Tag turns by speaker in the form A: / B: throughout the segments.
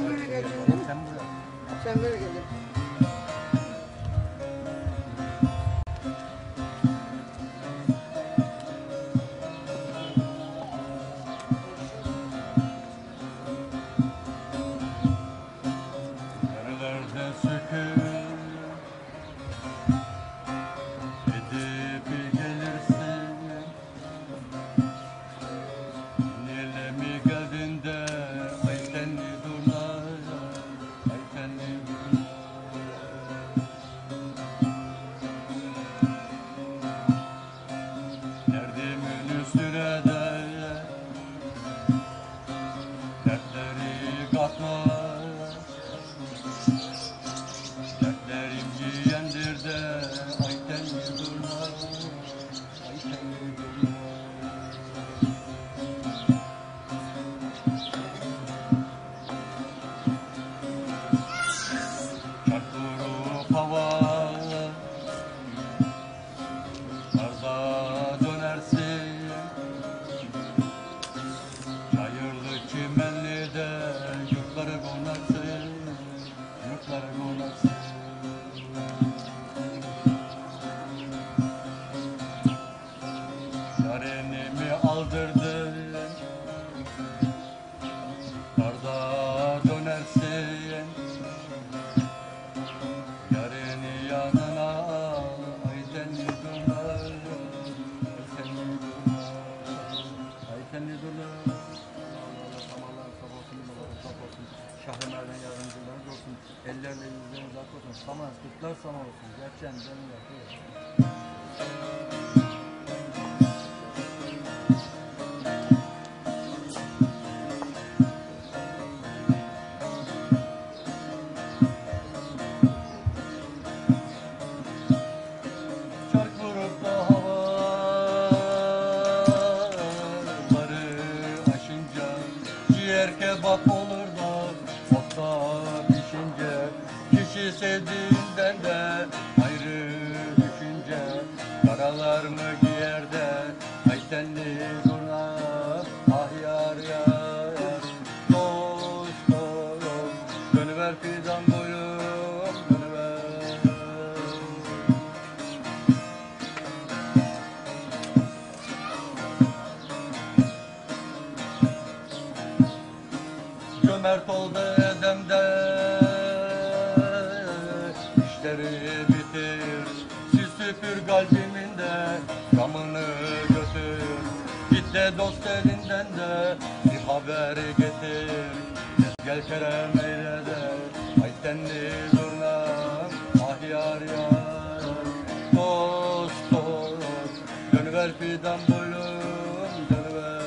A: Sen böyle geleceksin. Sen böyle geleceksin.
B: Ellerle yüzleriniz ak olsun. Saman, kutlar saman olsun. Gerçekten canım yapıyor. Çark vurup da havaları aşınca ciğer kebap olur da softa pişince kişi sevdiğinden de ayrı düşünce karalar mı giyer de ay tenli zurna ah yar yar dost dost dönüver fidan boyum dönüver. Cömert oldu edemde işleri bitir siz süpür kalbiminde gamını götür git de dost elinden de bir haber getir gel kerem eyle de ay tenli zurna ah yar yar dost dost dönüver fidan boylum dönüver.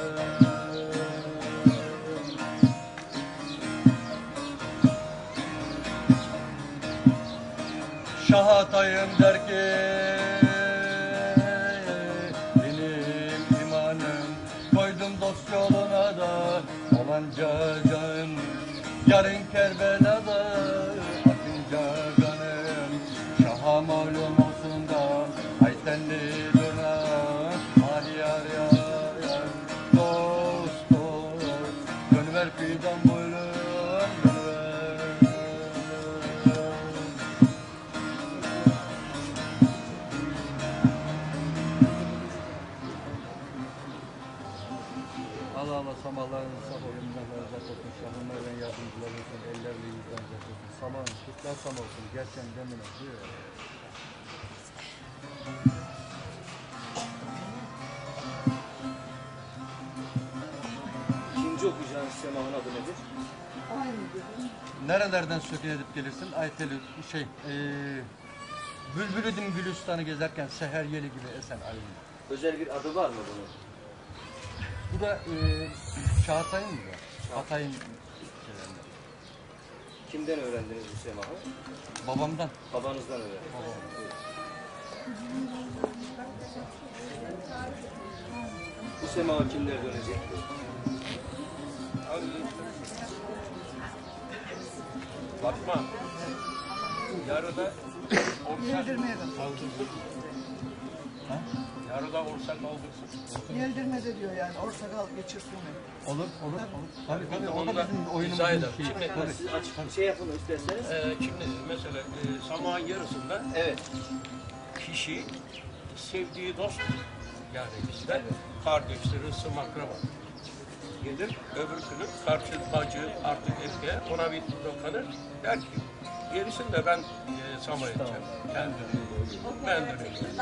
B: Şah Hatay'ım der ki benim imanım koydum dost yoluna da olanca canım yarın Kerbela'da atınca kanım şaha malum olsun da ay tenli durna ah yar yar yar dost dost dönüver fidan boylum dönüver. Allah Allah samallarınız saf oyundan razak olsun. Şahınlardan yardımcılar olsun. Ellerle yüzden razak olsun. Saman, kutlar sam olsun. Gerçekten demine diyor.
C: İkinci okuyacağınız semahın adı nedir?
A: Aynı gibi.
B: Nerelerden söke edip gelirsin? Ayteli Bülbülüdüm Gülistan'ı gezerken seher yeli gibi esen ayın.
C: Özel bir adı var mı bunun?
B: Bu da Çağatay'ın mı? Hatay'ın
C: Kimden öğrendiniz bu semahı?
B: babamdan.
C: Babanızdan öğrendiniz.
B: Babam.
C: Evet. Bu semahı kimler dönecek?
D: Bakma. Yarıda
A: Yedirmeye bak.
B: Ha?
D: Yarıda olsak aldırsın.
A: Yeldirmede diyor yani. Orsakal geçirsin mi?
B: Olur. Tabii. O
D: Onu
B: da bizim
D: izah
B: oyunumuzun
D: ederim.
B: şeyi.
D: Şimdi,
B: Tabii.
C: Siz açık şey yapın isterseniz.
D: Şimdi mesela sabahın yarısında
C: Evet.
D: kişi sevdiği dost, yani bizde kardeşleri, ısım akraba gelir, öbür günü karşı bacı artık erkeğe ona bir dokanır, der ki gerisini de ben sama edeceğim. Ben döneceğim.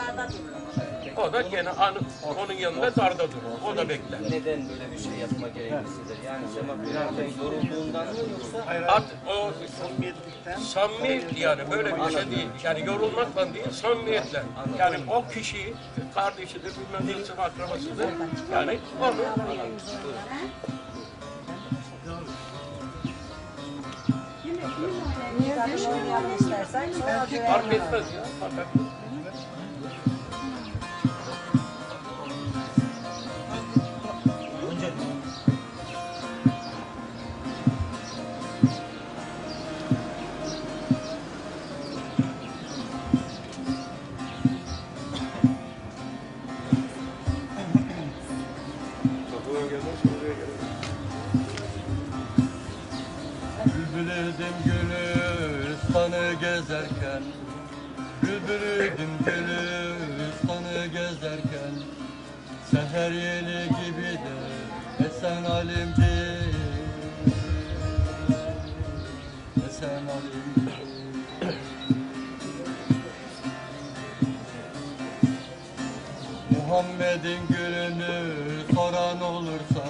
D: O da gene onun yanında darda durur. O da bekler.
C: Neden böyle bir şey yapma gereği hisseder? Yani Sema Bey'in yorulduğundan mı yoksa?
D: Artık o samimi yani böyle bir şey değil. Yani yorulmakla değil, samimiyetle. Yani o kişi kardeşidir, bilmem neyse akrabasıdır. Yani onu
A: Niye değişmiyor?
E: İstersen
A: Erkek
D: fark etmez ya. Fakat
B: Bülbülüdüm gülistanı gezerken, bülbülüdüm gülistanı gezerken, seher yeli gibi de esen alimdi, esen alimdi. Muhammed'in gülünü soran olursa,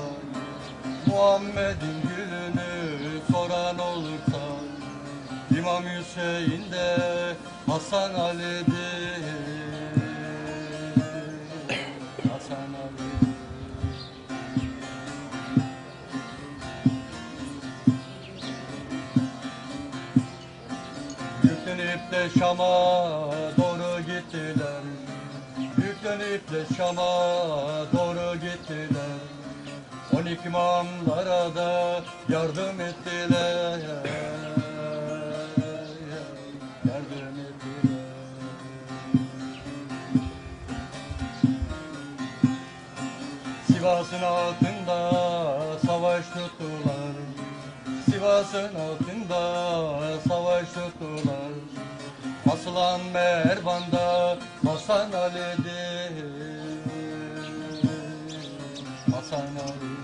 B: Muhammed'in gülünü soran olursa, İmam Hüseyin de Hasan Ali'dir, Hasan Ali. Yüklenip de Şam'a doğru gittiler, yüklenip de Şam'a doğru gittiler. 12 imamlara da yardım ettiler, yardım ettiler. Sivas'ın altında savaş tuttular, Sivas'ın altında savaş tuttular. Asılan Mervan'da Hasan Ali'dir, Hasan Ali,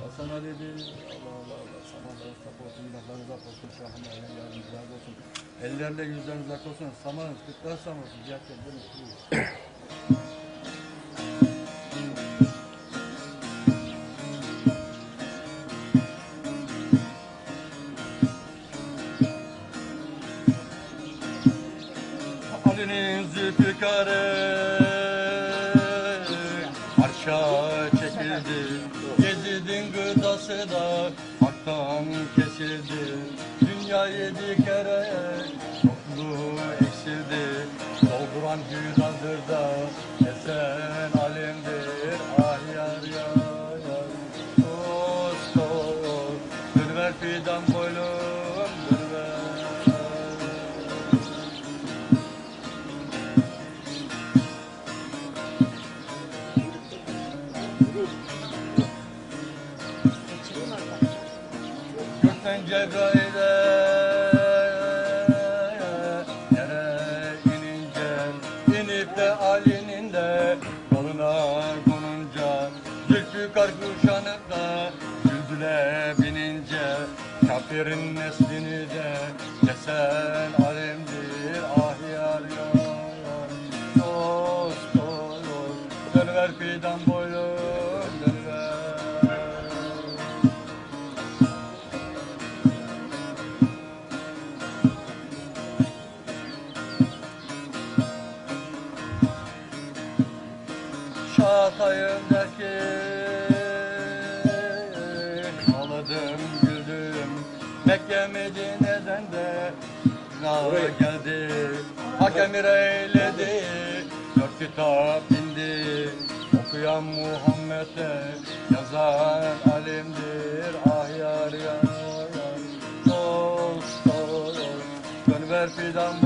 B: Hasan Ali'dir. Allah, samanlarınız sapı olsun, günahlarınız af olsun, şahın aynen yardımcılar olsun. Ellerle yüzleriniz ak olsun, samanız, kıtlar sam olsun, gerçekten mutluyuz. Ali'nin zülfikarı arşa çekildi, Gezid'in gıdası da haktan kesildi. Dünya 7 kere yokluğu eksildi, dolduran günadır da esen alimdir. Ah yar yar yar, dost dost, dönüver fidan boylum, dönüver. Gökten Cebrail'e yere inince, inip de Ali'nin de koluna konunca, Zülfikar kuşanıp da güldüle binince, kafirin neslini de kesen alimdir. Ah yar yar, dost dost, dönüver fidan boylum, dönüver. Şahatayım der ki, ağladım güldüm, Mekke Medine'den de günah geldi, hakem eyledi, 4 kitap indi, okuyan Muhammed'e yazan alimdir. Ah yar yar yar, dost dost, dönüver fidan